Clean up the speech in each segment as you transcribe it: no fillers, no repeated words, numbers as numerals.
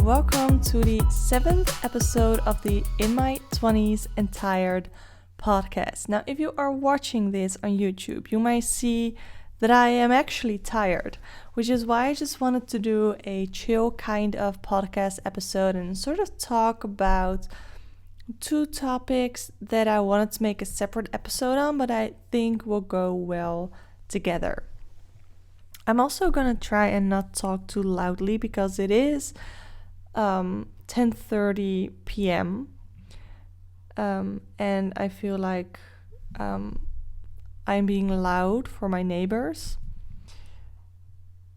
welcome to the 7th episode of the In My 20s and Tired podcast. Now, if you are watching this on YouTube, you might see that I am actually tired, which is why I just wanted to do a chill kind of podcast episode and sort of talk about two topics that I wanted to make a separate episode on, but I think will go well together. I'm also gonna try and not talk too loudly because it is 10:30 p.m. And I feel like I'm being loud for my neighbors.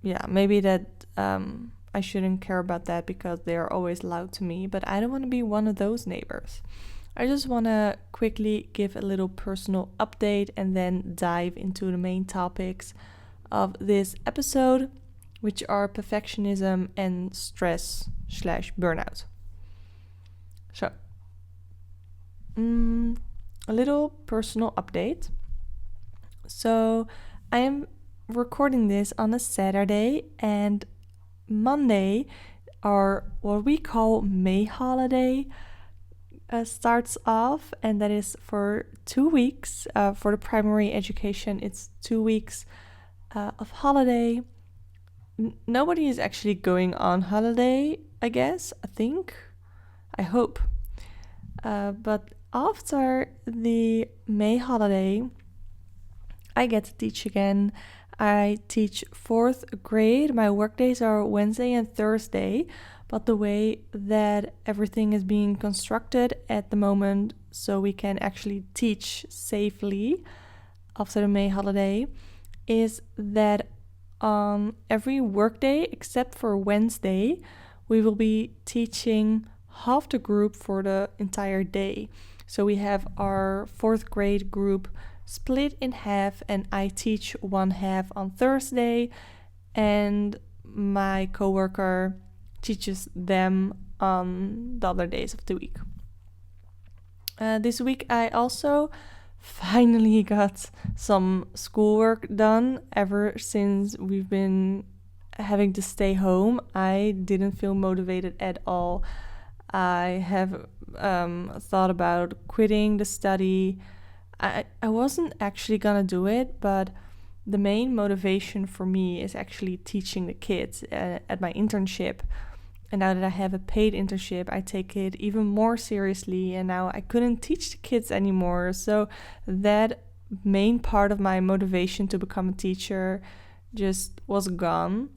Yeah, maybe that I shouldn't care about that because they are always loud to me, but I don't want to be one of those neighbors. I just want to quickly give a little personal update and then dive into the main topics of this episode, which are perfectionism and stress/burnout. So, a little personal update. So, I am recording this on a Saturday, and Monday, our what we call May holiday, starts off, and that is for 2 weeks. For the primary education, it's 2 weeks of holiday. Nobody is actually going on holiday, I guess, I hope. But after the May holiday, I get to teach again. I teach 4th grade. My work days are Wednesday and Thursday, but the way that everything is being constructed at the moment so we can actually teach safely after the May holiday is that on every workday except for Wednesday, we will be teaching half the group for the entire day. So we have our 4th grade group split in half, and I teach one half on Thursday, and my coworker teaches them on the other days of the week. This week I also finally got some schoolwork done. Ever since we've been having to stay home, I didn't feel motivated at all. I have thought about quitting the study. I wasn't actually gonna do it, but the main motivation for me is actually teaching the kids at my internship. And now that I have a paid internship, I take it even more seriously, and now I couldn't teach the kids anymore. So that main part of my motivation to become a teacher just was gone.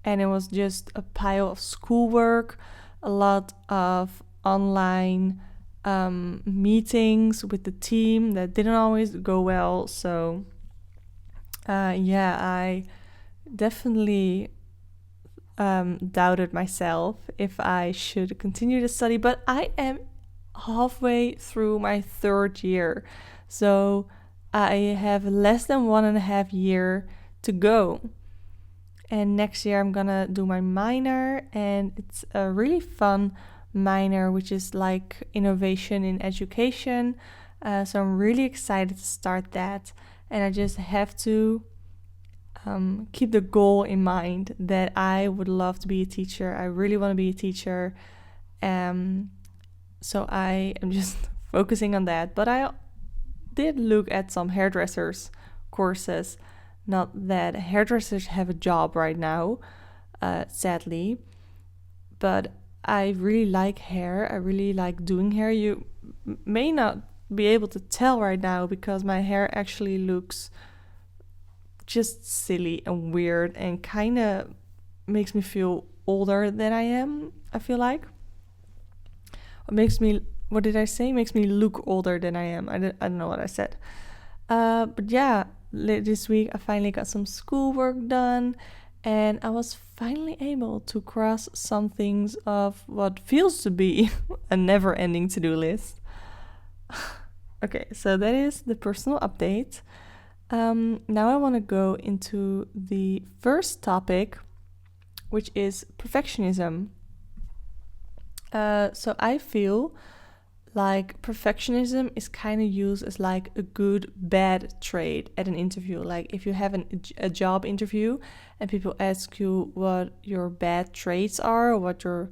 And it was just a pile of schoolwork, a lot of online meetings with the team that didn't always go well. So I definitely doubted myself if I should continue to study, but I am halfway through my 3rd year, so I have less than 1.5 years to go. And next year I'm gonna do my minor, and it's a really fun minor, which is like innovation in education. So I'm really excited to start that, and I just have to keep the goal in mind that I would love to be a teacher. I really want to be a teacher. So I am just focusing on that. But I did look at some hairdressers courses. Not that hairdressers have a job right now, sadly. But I really like hair. I really like doing hair. You may not be able to tell right now because my hair actually looks just silly and weird and kind of makes me feel older than I am, I feel like. What did I say? Makes me look older than I am. I don't know what I said. But yeah, this week I finally got some schoolwork done, and I was finally able to cross some things of what feels to be a never-ending to-do list. Okay, so that is the personal update. Now I want to go into the first topic, which is perfectionism. So I feel like perfectionism is kind of used as like a good bad trait at an interview. Like if you have a job interview and people ask you what your bad traits are, or what your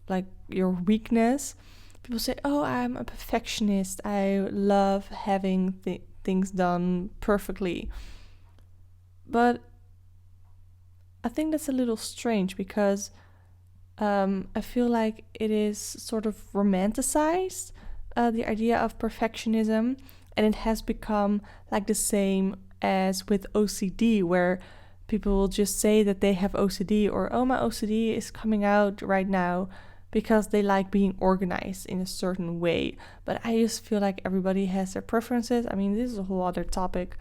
like your weakness. People say, oh, I'm a perfectionist. I love having things done perfectly. But I think that's a little strange because I feel like it is sort of romanticized, the idea of perfectionism, and it has become like the same as with OCD, where people will just say that they have OCD or, oh, my OCD is coming out right now because they like being organized in a certain way. But I just feel like everybody has their preferences. I mean, this is a whole other topic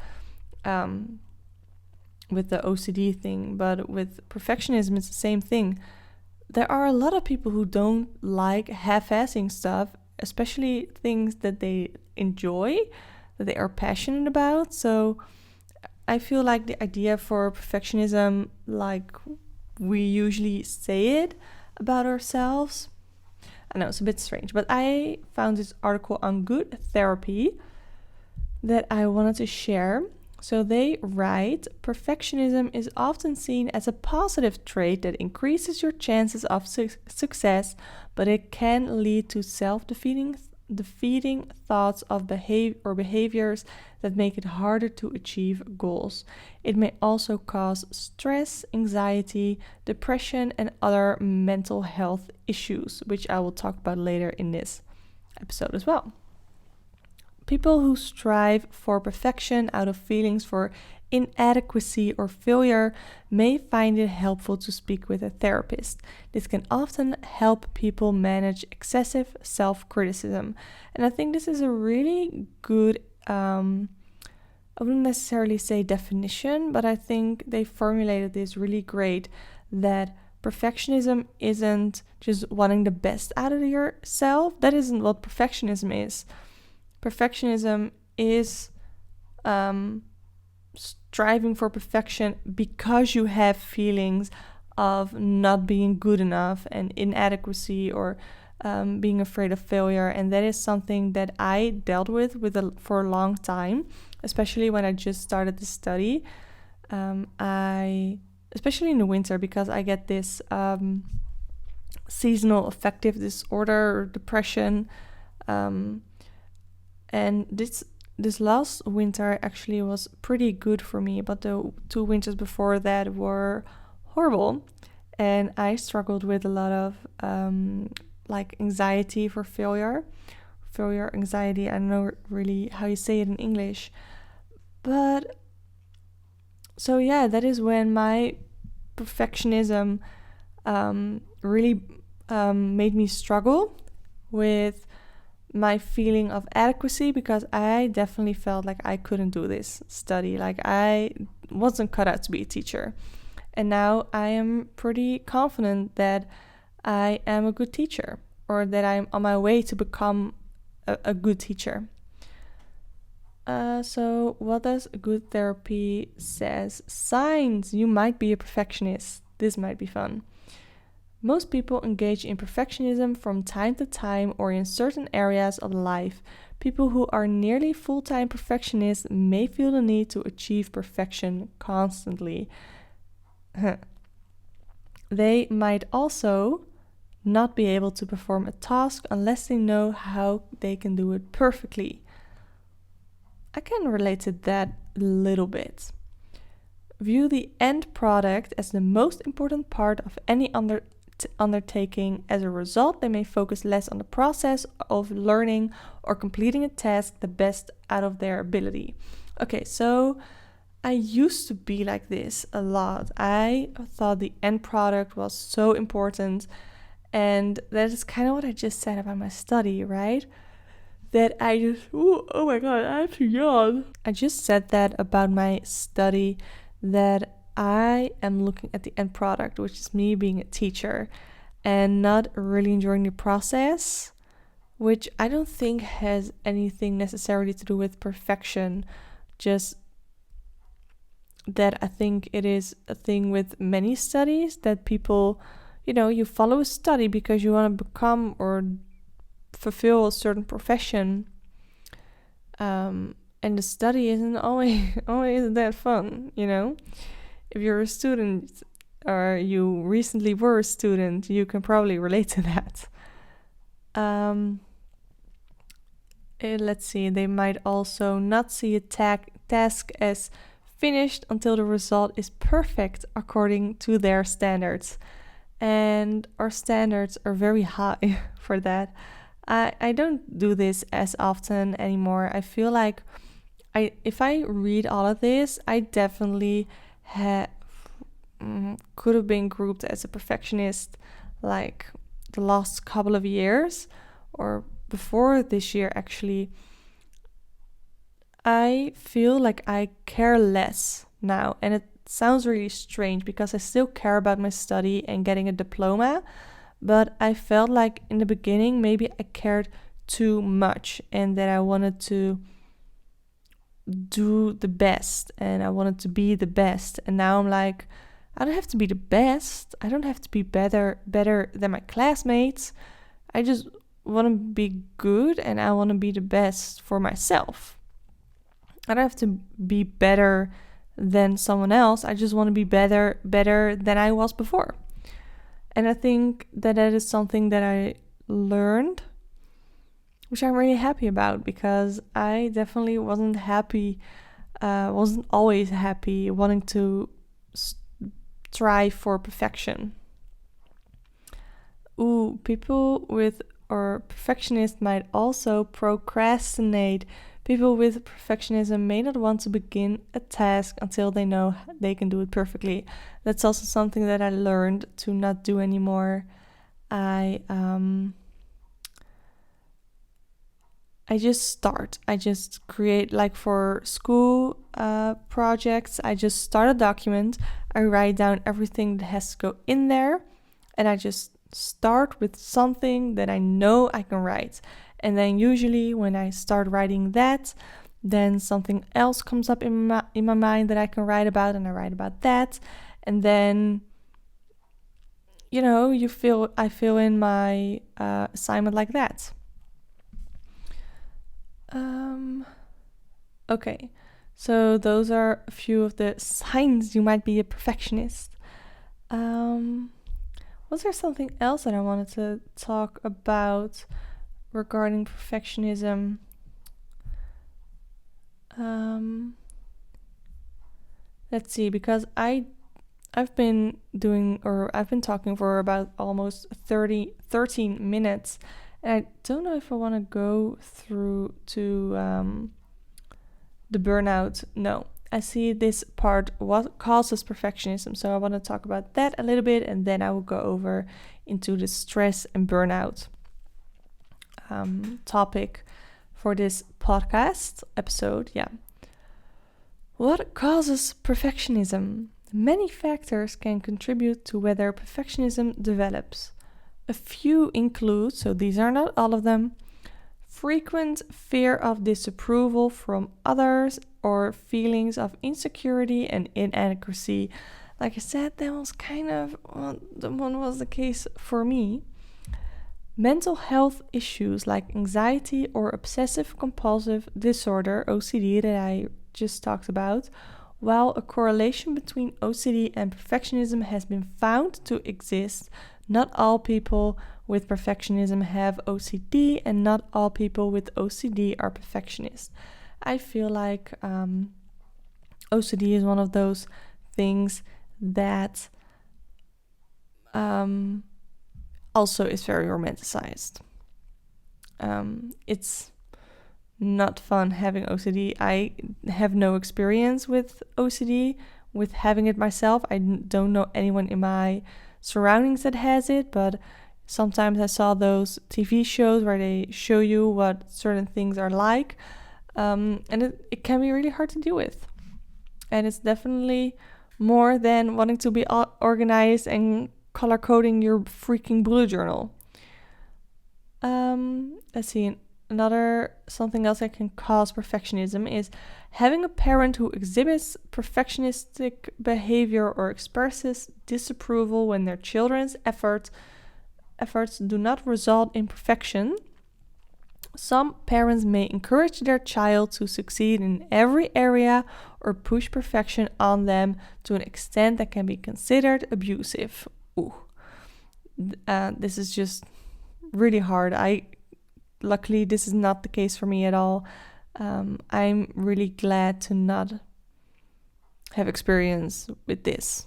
with the OCD thing, but with perfectionism, it's the same thing. There are a lot of people who don't like half-assing stuff, especially things that they enjoy, that they are passionate about. So I feel like the idea for perfectionism, like we usually say it about ourselves, I know it's a bit strange, but I found this article on Good Therapy that I wanted to share. So they write, perfectionism is often seen as a positive trait that increases your chances of success, but it can lead to self-defeating thoughts of behaviors that make it harder to achieve goals. It may also cause stress, anxiety, depression, and other mental health issues, which I will talk about later in this episode as well. People who strive for perfection out of feelings for inadequacy or failure may find it helpful to speak with a therapist. This can often help people manage excessive self-criticism. And I think this is a really good, I wouldn't necessarily say definition, but I think they formulated this really great, that perfectionism isn't just wanting the best out of yourself. That isn't what perfectionism is. Perfectionism is striving for perfection because you have feelings of not being good enough and inadequacy, or being afraid of failure. And that is something that I dealt with for a long time, especially when I just started to study. Especially in the winter, because I get this seasonal affective disorder or depression. And this last winter actually was pretty good for me, but the 2 winters before that were horrible. And I struggled with a lot of like anxiety for failure anxiety. I don't know really how you say it in English. But so yeah, that is when my perfectionism really made me struggle with my feeling of adequacy, because I definitely felt like I couldn't do this study. Like I wasn't cut out to be a teacher. And now I am pretty confident that I am a good teacher, or that I'm on my way to become a good teacher. So what does good therapy says? Signs you might be a perfectionist. This might be fun. Most people engage in perfectionism from time to time or in certain areas of life. People who are nearly full-time perfectionists may feel the need to achieve perfection constantly. They might also not be able to perform a task unless they know how they can do it perfectly. I can relate to that a little bit. View the end product as the most important part of any undertaking. As a result, they may focus less on the process of learning or completing a task the best out of their ability. Okay, so I used to be like this a lot. I thought the end product was so important, and that is kind of what I just said about my study, right? That I just, oh my god, I have to yawn. I just said that about my study, that I am looking at the end product, which is me being a teacher, and not really enjoying the process, which I don't think has anything necessarily to do with perfection, just that I think it is a thing with many studies that people, you follow a study because you want to become or fulfill a certain profession. And the study isn't always that fun, If you're a student, or you recently were a student, you can probably relate to that. Let's see, they might also not see a task as finished until the result is perfect according to their standards. And our standards are very high for that. I don't do this as often anymore. I feel like if I read all of this, I definitely could have been grouped as a perfectionist like the last couple of years, or before this year actually. I feel like I care less now, and it sounds really strange because I still care about my study and getting a diploma, but I felt like in the beginning maybe I cared too much and that I wanted to do the best and I wanted to be the best. And now I'm like, I don't have to be the best. I don't have to be better than my classmates. I just want to be good and I want to be the best for myself. I don't have to be better than someone else. I just want to be better than I was before. And I think that is something that I learned, which I'm really happy about, because I definitely wasn't always happy wanting to strive for perfection. People with or perfectionists might also procrastinate. People with perfectionism may not want to begin a task until they know they can do it perfectly. That's also something that I learned to not do anymore. I just start. I just create, like for school projects, I just start a document. I write down everything that has to go in there, and I just start with something that I know I can write. And then usually when I start writing that, then something else comes up in my mind that I can write about, and I write about that. And then, I fill in my assignment like that. Okay, so those are a few of the signs you might be a perfectionist. Was there something else that I wanted to talk about regarding perfectionism? Let's see, because I've been talking for about almost 13 minutes, and I don't know if I want to go through to the burnout. No, I see this part, what causes perfectionism. So I want to talk about that a little bit, and then I will go over into the stress and burnout topic for this podcast episode. Yeah. What causes perfectionism? Many factors can contribute to whether perfectionism develops. A few include, so these are not all of them, frequent fear of disapproval from others or feelings of insecurity and inadequacy. Like I said, that was kind of the one was the case for me. Mental health issues like anxiety or obsessive compulsive disorder, OCD, that I just talked about. While a correlation between OCD and perfectionism has been found to exist, not all people with perfectionism have OCD, and not all people with OCD are perfectionists. I feel like OCD is one of those things that also is very romanticized. It's not fun having OCD. I have no experience with OCD, with having it myself. I don't know anyone in my surroundings that has it, but sometimes I saw those TV shows where they show you what certain things are like, and it can be really hard to deal with. And it's definitely more than wanting to be organized and color coding your freaking bullet journal. Let's see. Something else that can cause perfectionism is having a parent who exhibits perfectionistic behavior or expresses disapproval when their children's efforts do not result in perfection. Some parents may encourage their child to succeed in every area or push perfection on them to an extent that can be considered abusive. Ooh. This is just really hard. Luckily, this is not the case for me at all. I'm really glad to not have experience with this.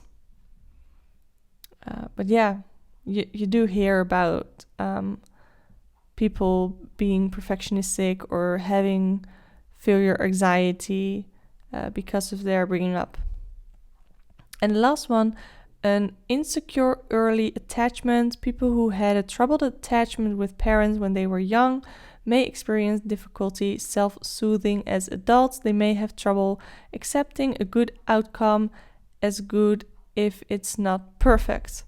But yeah, you do hear about people being perfectionistic or having failure anxiety because of their bringing up. And the last one, an insecure early attachment. People who had a troubled attachment with parents when they were young may experience difficulty self-soothing as adults. They may have trouble accepting a good outcome as good if it's not perfect.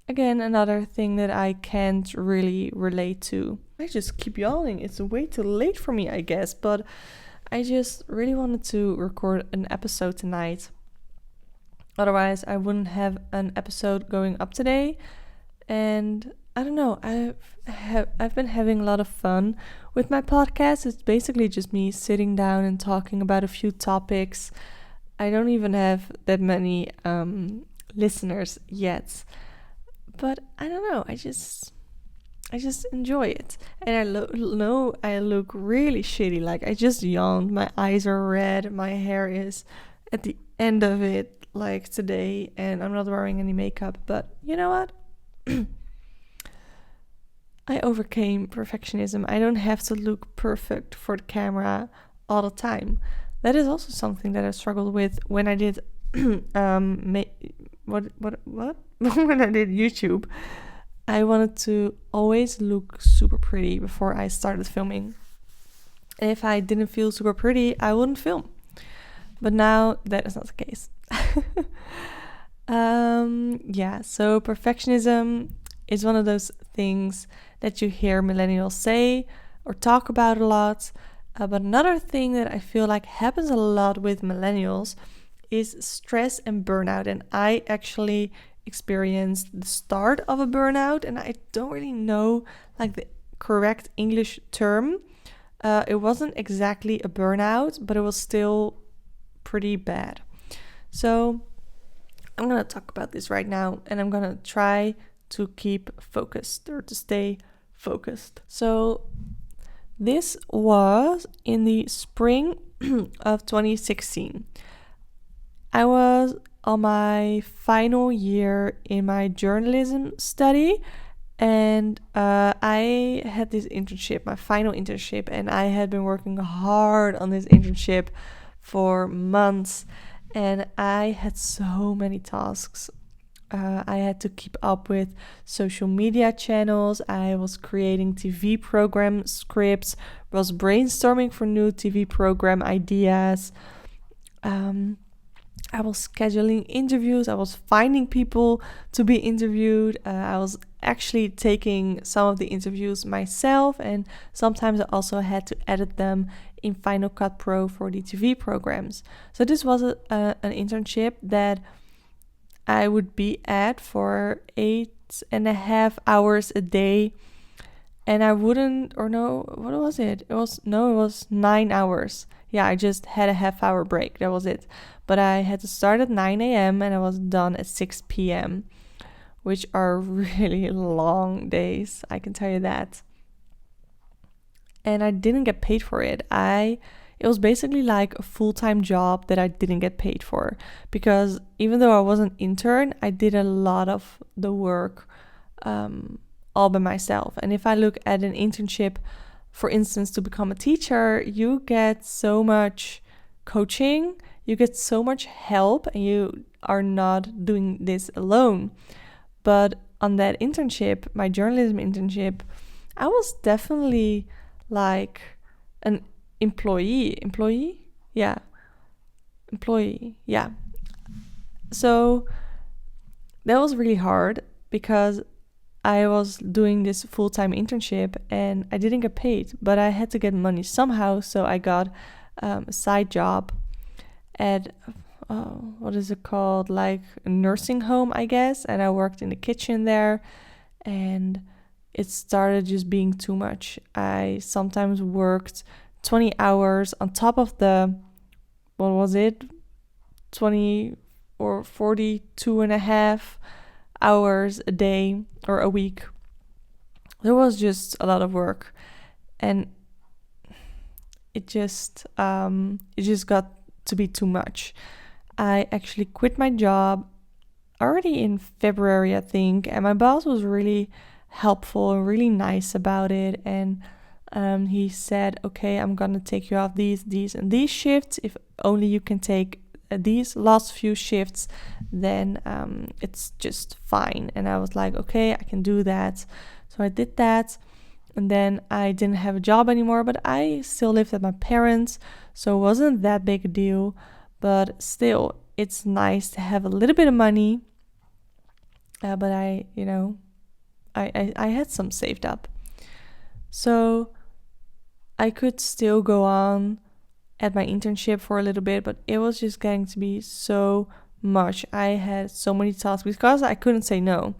Again, another thing that I can't really relate to. I just keep yawning. It's way too late for me, I guess, but I just really wanted to record an episode tonight. Otherwise, I wouldn't have an episode going up today. And I don't know, I've been having a lot of fun with my podcast. It's basically just me sitting down and talking about a few topics. I don't even have that many listeners yet. But I don't know, I just enjoy it. And I know I look really shitty. Like, I just yawned, my eyes are red, my hair is at the end of it, like today, and I'm not wearing any makeup. But you know what? I overcame perfectionism. I don't have to look perfect for the camera all the time. That is also something that I struggled with when I did when I did YouTube. I wanted to always look super pretty before I started filming. And if I didn't feel super pretty, I wouldn't film. But now that is not the case. So perfectionism is one of those things that you hear millennials say or talk about a lot. But another thing that I feel like happens a lot with millennials is stress and burnout. And I actually experienced the start of a burnout, and I don't really know like the correct English term. It wasn't exactly a burnout, but it was still pretty bad. So I'm gonna talk about this right now, and I'm gonna try to keep focused or to stay focused. So this was in the spring of 2016. I was on my final year in my journalism study, and I had this internship, my final internship, and I had been working hard on this internship for months, and I had so many tasks. I had to keep up with social media channels. I was creating TV program scripts, was brainstorming for new TV program ideas. I was scheduling interviews. I was finding people to be interviewed. I was actually taking some of the interviews myself, and sometimes I also had to edit them in Final Cut Pro for the TV programs. So this was an internship that I would be at for 8.5 hours a day, and I wouldn't, or no, what was it? It was 9 hours. Yeah, I just had a half-hour break. That was it. But I had to start at 9 a.m. and I was done at 6 p.m., which are really long days, I can tell you that. And I didn't get paid for it. It was basically like a full-time job that I didn't get paid for, because even though I was an intern, I did a lot of the work all by myself. And if I look at an internship, for instance, to become a teacher, you get so much coaching, you get so much help, and you are not doing this alone. But on that internship, my journalism internship, I was definitely like an employee. Yeah. So that was really hard because I was doing this full-time internship and I didn't get paid, but I had to get money somehow. So I got a side job at what is it called, like a nursing home, I guess, and I worked in the kitchen there, and it started just being too much. I sometimes worked 20 hours on top of the, what was it, 20 or 42 and a half hours a day or a week. There was just a lot of work, and it just got to be too much. I actually quit my job already in February, I think, and my boss was really helpful and really nice about it. And he said, "Okay, I'm gonna take you off these, and these shifts. If only you can take these last few shifts, then it's just fine." And I was like, "Okay, I can do that." So I did that. And then I didn't have a job anymore, but I still lived with my parents, so it wasn't that big a deal. But still, it's nice to have a little bit of money. But I had some saved up. So I could still go on at my internship for a little bit, but it was just getting to be so much. I had so many tasks because I couldn't say no,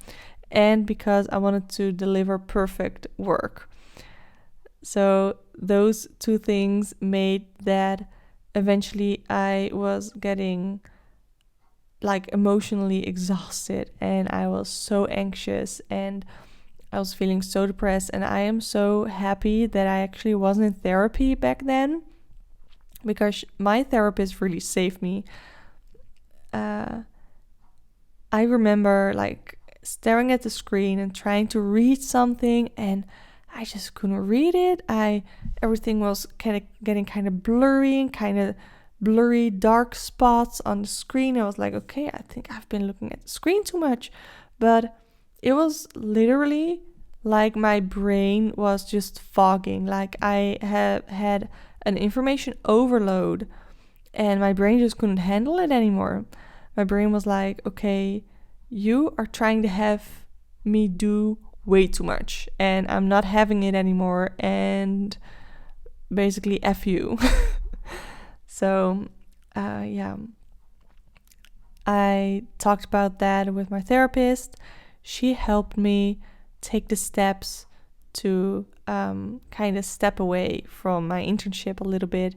and because I wanted to deliver perfect work. So those two things made that eventually I was getting like emotionally exhausted, and I was so anxious, and I was feeling so depressed. And I am so happy that I actually wasn't in therapy back then, because my therapist really saved me. I remember like staring at the screen and trying to read something, and I just couldn't read it. Everything was getting kind of blurry and kind of blurry dark spots on the screen. I was like, okay, I think I've been looking at the screen too much. But it was literally like my brain was just fogging. Like I have had an information overload, and my brain just couldn't handle it anymore. My brain was like, okay, you are trying to have me do way too much, and I'm not having it anymore, and basically F you. So, yeah, I talked about that with my therapist. She helped me take the steps to kind of step away from my internship a little bit.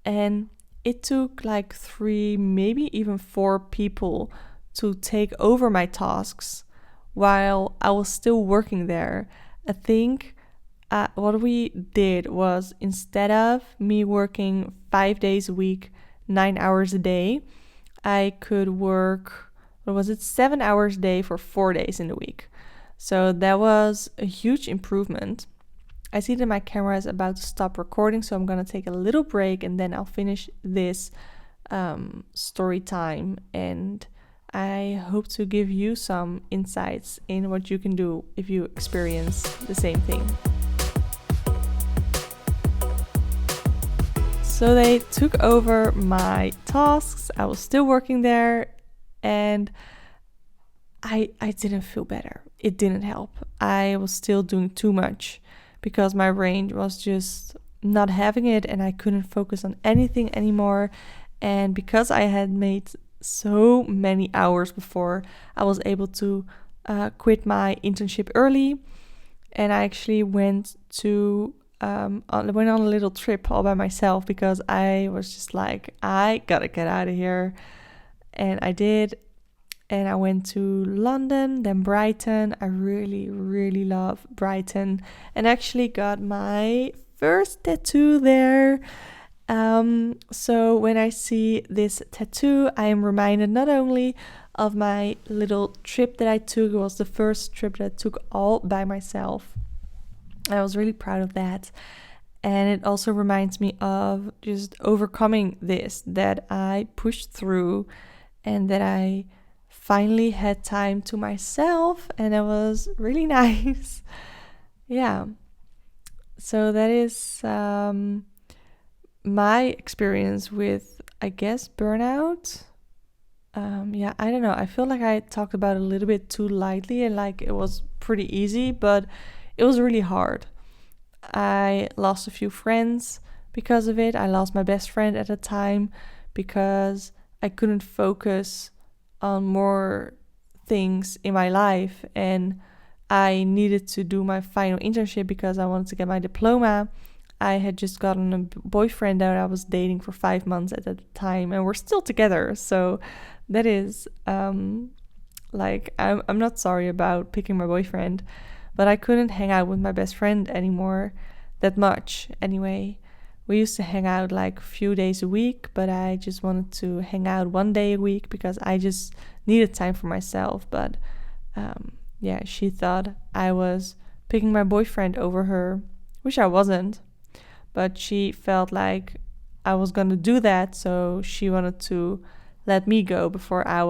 And it took like 3, maybe even 4 people to take over my tasks while I was still working there. I think what we did was, instead of me working 5 days a week, 9 hours a day, I could work, 7 hours a day for 4 days in the week. So that was a huge improvement. I see that my camera is about to stop recording, so I'm going to take a little break, and then I'll finish this story time. And I hope to give you some insights in what you can do if you experience the same thing. So they took over my tasks. I was still working there, and I didn't feel better. It didn't help. I was still doing too much because my brain was just not having it, and I couldn't focus on anything anymore. And because I had made so many hours before, I was able to quit my internship early, and I actually went on a little trip all by myself, because I was just like, I gotta get out of here. And I did. And I went to London, then Brighton. I really, really love Brighton, and actually got my first tattoo there. So when I see this tattoo, I am reminded not only of my little trip that I took. It was the first trip that I took all by myself. I was really proud of that. And it also reminds me of just overcoming this, that I pushed through, and that I finally had time to myself, and it was really nice. Yeah. So that is my experience with, I guess, burnout. Yeah, I don't know. I feel like I talked about it a little bit too lightly, and like it was pretty easy, but it was really hard. I lost a few friends because of it. I lost my best friend at the time because I couldn't focus on more things in my life, and I needed to do my final internship because I wanted to get my diploma. I had just gotten a boyfriend that I was dating for 5 months at that time, and we're still together. So that is like I'm not sorry about picking my boyfriend, but I couldn't hang out with my best friend anymore that much. Anyway, we used to hang out like a few days a week, but I just wanted to hang out 1 day a week because I just needed time for myself. But yeah, she thought I was picking my boyfriend over her, which I wasn't. But she felt like I was going to do that, so she wanted to let me go before I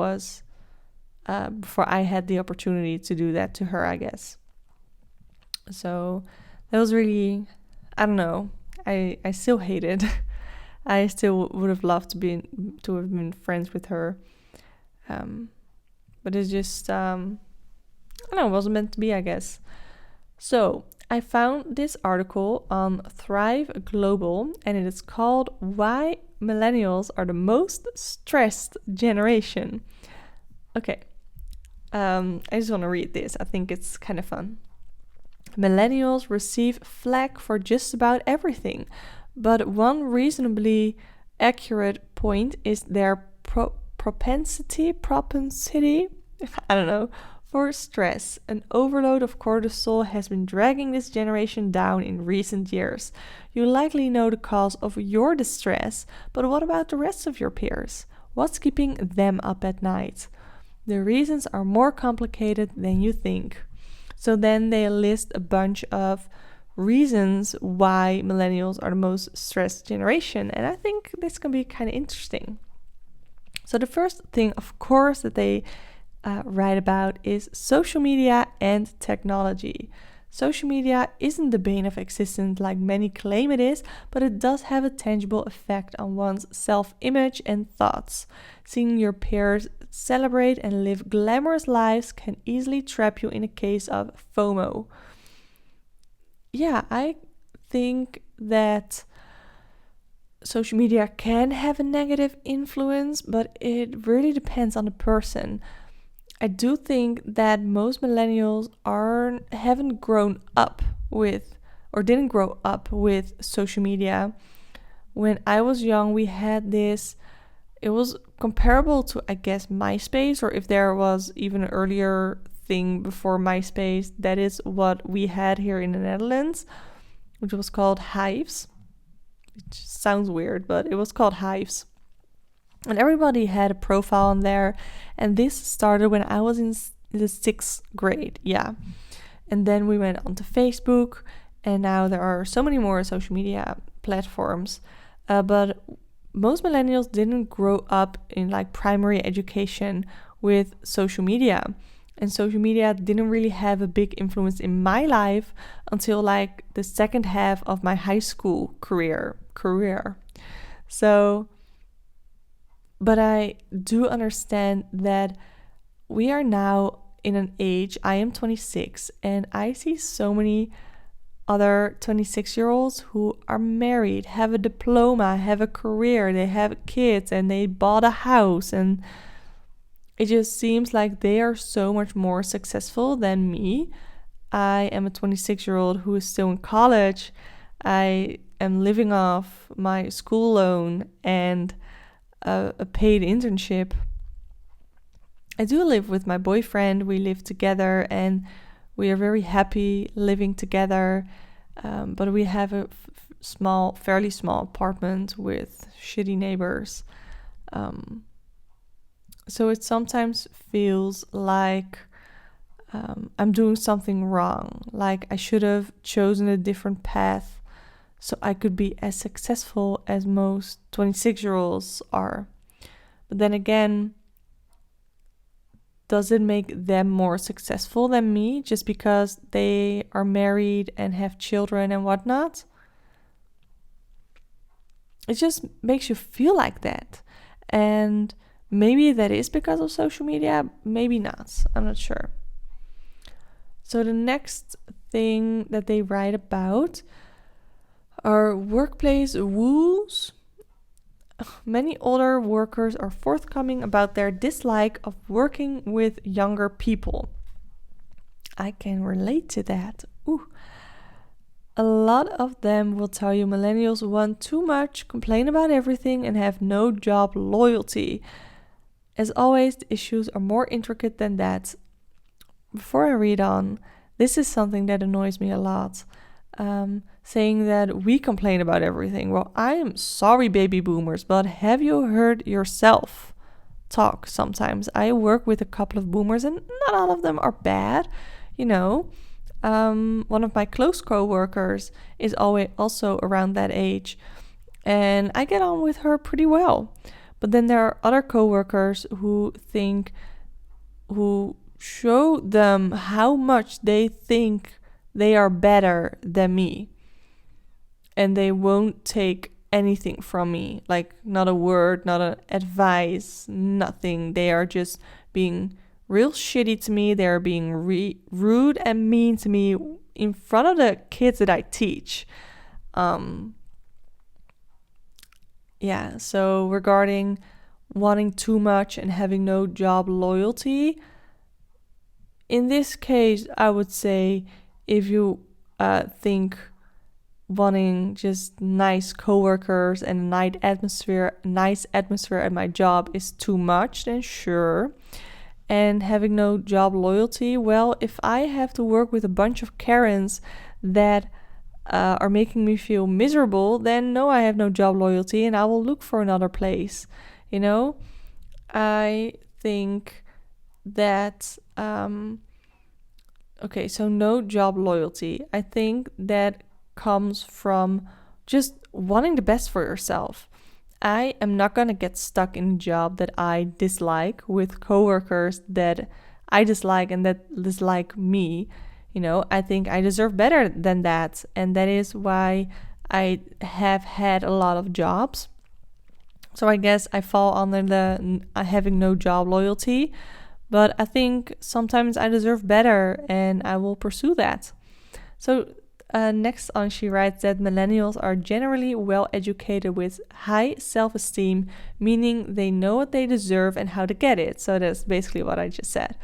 had the opportunity to do that to her, I guess. So that was really, I don't know, I still hate it. I still would have loved to have been friends with her. But it's just, I don't know, it wasn't meant to be, I guess. So I found this article on Thrive Global, and it is called Why Millennials Are the Most Stressed Generation. Okay, I just want to read this. I think it's kind of fun. Millennials receive flack for just about everything, but one reasonably accurate point is their propensity, I don't know, for stress. An overload of cortisol has been dragging this generation down in recent years. You likely know the cause of your distress, but what about the rest of your peers? What's keeping them up at night? The reasons are more complicated than you think. So then they list a bunch of reasons why millennials are the most stressed generation, and I think this can be kind of interesting. So the first thing, of course, that they write about is social media and technology. Social media isn't the bane of existence like many claim it is, but it does have a tangible effect on one's self-image and thoughts. Seeing your peers celebrate and live glamorous lives can easily trap you in a case of FOMO. Yeah, I think that social media can have a negative influence, but it really depends on the person. I do think that most millennials haven't grown up with or didn't grow up with social media. When I was young, we had this, it was comparable to, I guess, MySpace, or if there was even an earlier thing before MySpace, that is what we had here in the Netherlands, which was called Hives. It sounds weird, but it was called Hives. And everybody had a profile on there. And this started when I was in the 6th grade. Yeah. And then we went on to Facebook. And now there are so many more social media platforms. But most millennials didn't grow up in like primary education with social media. And social media didn't really have a big influence in my life until like the second half of my high school career. So, but I do understand that we are now in an age, I am 26, and I see so many other 26-year-olds who are married, have a diploma, have a career, they have kids, and they bought a house, and it just seems like they are so much more successful than me. I am a 26-year-old who is still in college. I am living off my school loan and a paid internship. I do live with my boyfriend. We live together and we are very happy living together. But we have a fairly small apartment with shitty neighbors. So it sometimes feels like I'm doing something wrong. Like I should have chosen a different path so I could be as successful as most 26-year-olds are. But then again, does it make them more successful than me just because they are married and have children and whatnot? It just makes you feel like that. And maybe that is because of social media, maybe not. I'm not sure. So the next thing that they write about are workplace woes. Many older workers are forthcoming about their dislike of working with younger people. I can relate to that. Ooh. A lot of them will tell you millennials want too much, complain about everything, and have no job loyalty. As always, the issues are more intricate than that. Before I read on, this is something that annoys me a lot. Saying that we complain about everything. Well, I am sorry, baby boomers, but have you heard yourself talk sometimes? I work with a couple of boomers, and not all of them are bad, you know. One of my close co-workers is always also around that age, and I get on with her pretty well. But then there are other co-workers who show them how much they think they are better than me, and they won't take anything from me, like not a word, not an advice, nothing. They are just being real shitty to me. They're being rude and mean to me in front of the kids that I teach. So regarding wanting too much and having no job loyalty, in this case, I would say if you think wanting just nice coworkers and nice atmosphere at my job is too much, then sure. And having no job loyalty, well, if I have to work with a bunch of Karens that are making me feel miserable, then no, I have no job loyalty and I will look for another place. You know, I think that, so no job loyalty. I think that comes from just wanting the best for yourself. I am not going to get stuck in a job that I dislike with coworkers that I dislike and that dislike me. You know, I think I deserve better than that. And that is why I have had a lot of jobs. So I guess I fall under the having no job loyalty. But I think sometimes I deserve better and I will pursue that. So next on, she writes that millennials are generally well educated with high self-esteem, meaning they know what they deserve and how to get it. So that's basically what I just said.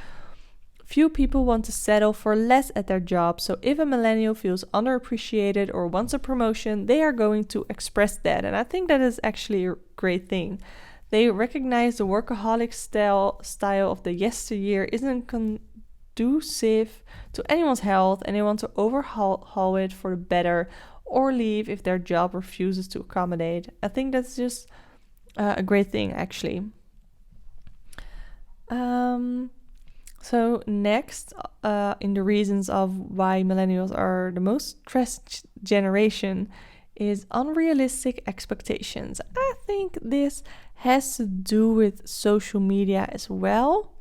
Few people want to settle for less at their job, so if a millennial feels underappreciated or wants a promotion, they are going to express that. And I think that is actually a great thing. They recognize the workaholic style of the yesteryear isn't conducive to anyone's health, and they want to overhaul it for the better or leave if their job refuses to accommodate. I think that's just a great thing, actually. So next, in the reasons of why millennials are the most stressed generation is unrealistic expectations. I think this has to do with social media as well,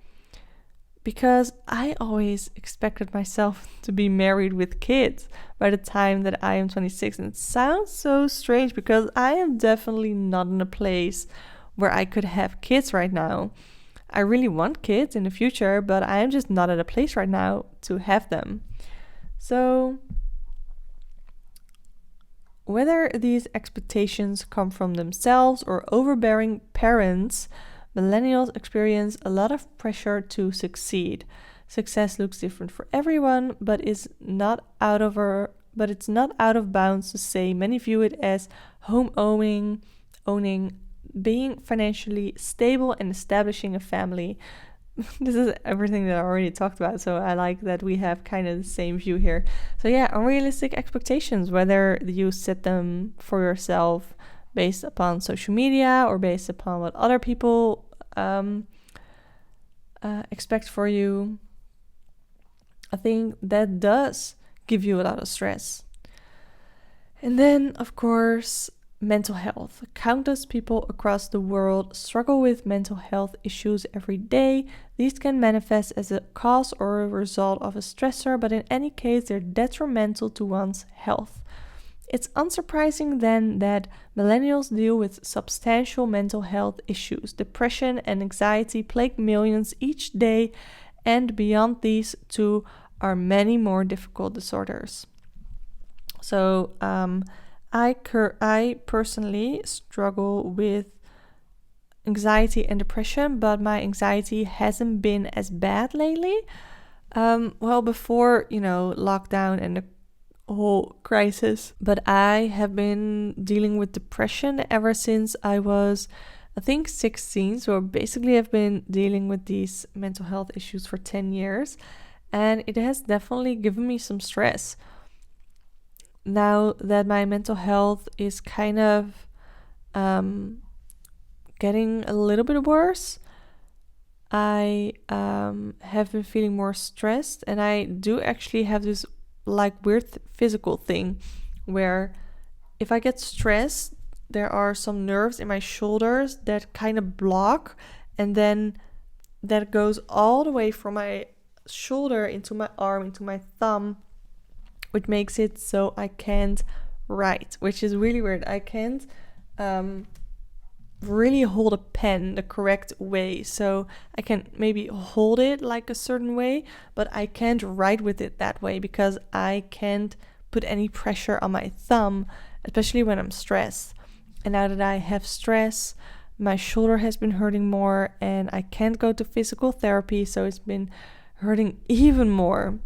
because I always expected myself to be married with kids by the time that I am 26. And it sounds so strange because I am definitely not in a place where I could have kids right now. I really want kids in the future, but I am just not at a place right now to have them. So whether these expectations come from themselves or overbearing parents, millennials experience a lot of pressure to succeed. Success looks different for everyone, but it's not out of bounds to say many view it as owning, being financially stable and establishing a family. This is everything that I already talked about, so I like that we have kind of the same view here. So yeah, unrealistic expectations, whether you set them for yourself based upon social media or based upon what other people expect for you. I think that does give you a lot of stress. And then, of course, mental health. Countless people across the world struggle with mental health issues every day. These can manifest as a cause or a result of a stressor, but in any case, they're detrimental to one's health. It's unsurprising then that millennials deal with substantial mental health issues. Depression and anxiety plague millions each day, and beyond these two are many more difficult disorders. So, I personally struggle with anxiety and depression, but my anxiety hasn't been as bad lately. Well, before, lockdown and the whole crisis, but I have been dealing with depression ever since I was, I think, 16. So basically, I've been dealing with these mental health issues for 10 years, and it has definitely given me some stress. Now that my mental health is kind of getting a little bit worse, I have been feeling more stressed, and I do actually have this like weird physical thing where if I get stressed, there are some nerves in my shoulders that kind of block, and then that goes all the way from my shoulder into my arm, into my thumb, which makes it so I can't write, which is really weird. I can't really hold a pen the correct way. So I can maybe hold it like a certain way, but I can't write with it that way because I can't put any pressure on my thumb, especially when I'm stressed. And now that I have stress, my shoulder has been hurting more and I can't go to physical therapy, so it's been hurting even more.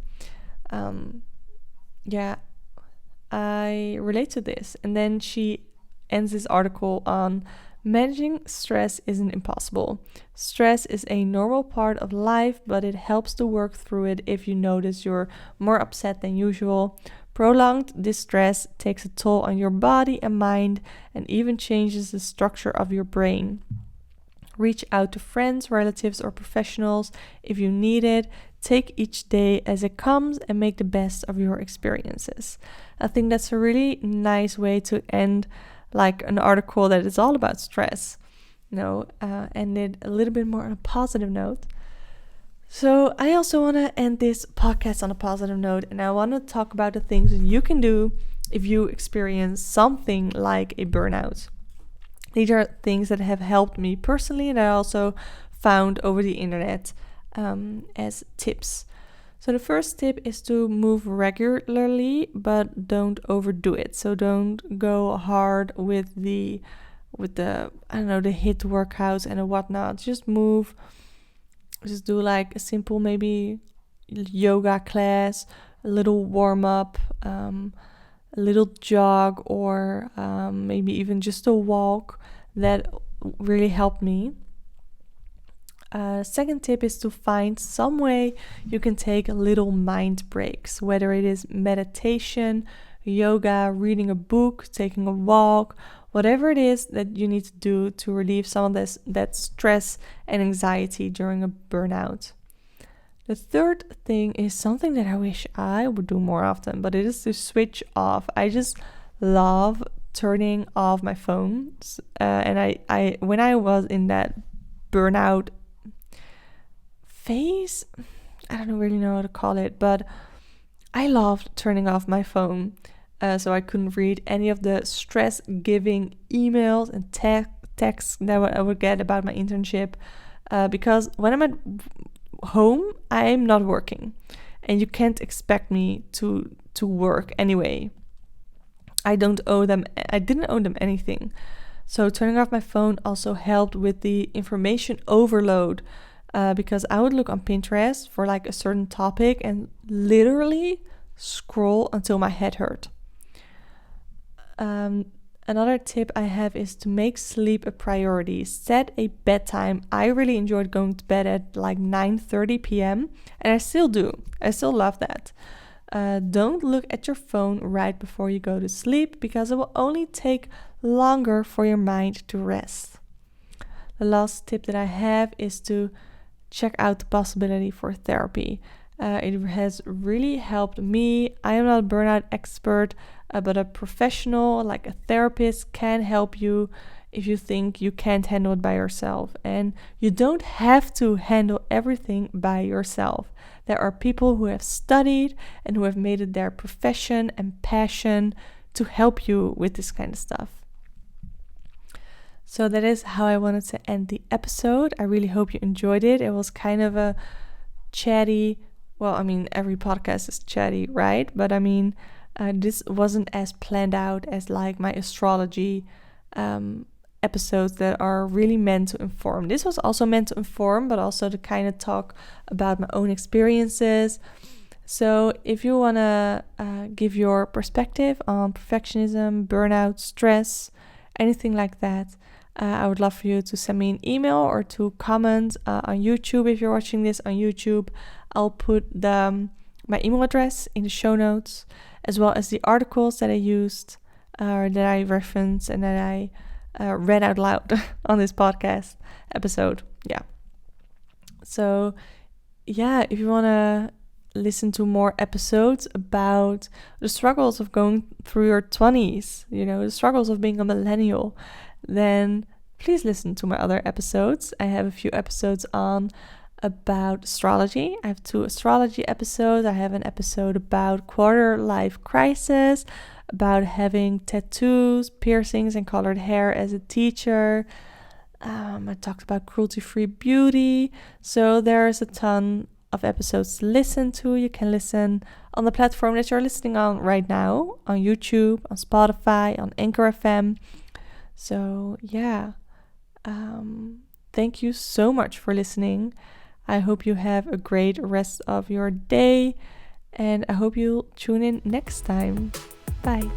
Yeah, I relate to this. And then she ends this article on managing stress isn't impossible. Stress is a normal part of life, but it helps to work through it if you notice you're more upset than usual. Prolonged distress takes a toll on your body and mind and even changes the structure of your brain. Reach out to friends, relatives, or professionals if you need it. Take each day as it comes and make the best of your experiences. I think that's a really nice way to end like an article that is all about stress. End it a little bit more on a positive note. So I also want to end this podcast on a positive note, and I want to talk about the things that you can do if you experience something like a burnout. These are things that have helped me personally, and I also found over the internet as tips. So the first tip is to move regularly, but don't overdo it. So don't go hard with the the HIIT workouts and whatnot. Just move. Just do like a simple maybe yoga class, a little warm up, a little jog, or maybe even just a walk. That really helped me. Second tip is to find some way you can take little mind breaks, whether it is meditation, yoga, reading a book, taking a walk, whatever it is that you need to do to relieve some of that stress and anxiety during a burnout. The third thing is something that I wish I would do more often, but it is to switch off. I just love turning off my phones, and I when I was in that burnout phase, I don't really know how to call it, but I loved turning off my phone, so I couldn't read any of the stress-giving emails and texts that I would get about my internship, because when I'm at home, I'm not working, and you can't expect me to work anyway. I didn't owe them anything. So turning off my phone also helped with the information overload, because I would look on Pinterest for like a certain topic and literally scroll until my head hurt. Another tip I have is to make sleep a priority. Set a bedtime. I really enjoyed going to bed at like 9:30 p.m. and I still do. I still love that. Don't look at your phone right before you go to sleep because it will only take longer for your mind to rest. The last tip that I have is to check out the possibility for therapy. It has really helped me. I am not a burnout expert, but a professional like a therapist can help you if you think you can't handle it by yourself. And you don't have to handle everything by yourself. There are people who have studied and who have made it their profession and passion to help you with this kind of stuff. So that is how I wanted to end the episode. I really hope you enjoyed it. It was kind of a chatty, well, I mean, every podcast is chatty, right? But I mean, this wasn't as planned out as like my astrology episodes that are really meant to inform. This was also meant to inform, but also to kind of talk about my own experiences. So if you want to give your perspective on perfectionism, burnout, stress, anything like that, I would love for you to send me an email or to comment on YouTube. If you're watching this on YouTube, I'll put my email address in the show notes, as well as the articles that I used, that I referenced, and that I read out loud on this podcast episode. Yeah. So, yeah, if you want to listen to more episodes about the struggles of going through your 20s, the struggles of being a millennial, then please listen to my other episodes. I have a few episodes on about astrology. I have 2 astrology episodes. I have an episode about quarter life crisis, about having tattoos, piercings, and colored hair as a teacher. I talked about cruelty-free beauty. So there's a ton of episodes to listen to. You can listen on the platform that you're listening on right now, on YouTube, on Spotify, on Anchor FM. So yeah, thank you so much for listening. I hope you have a great rest of your day, and I hope you'll tune in next time. Bye.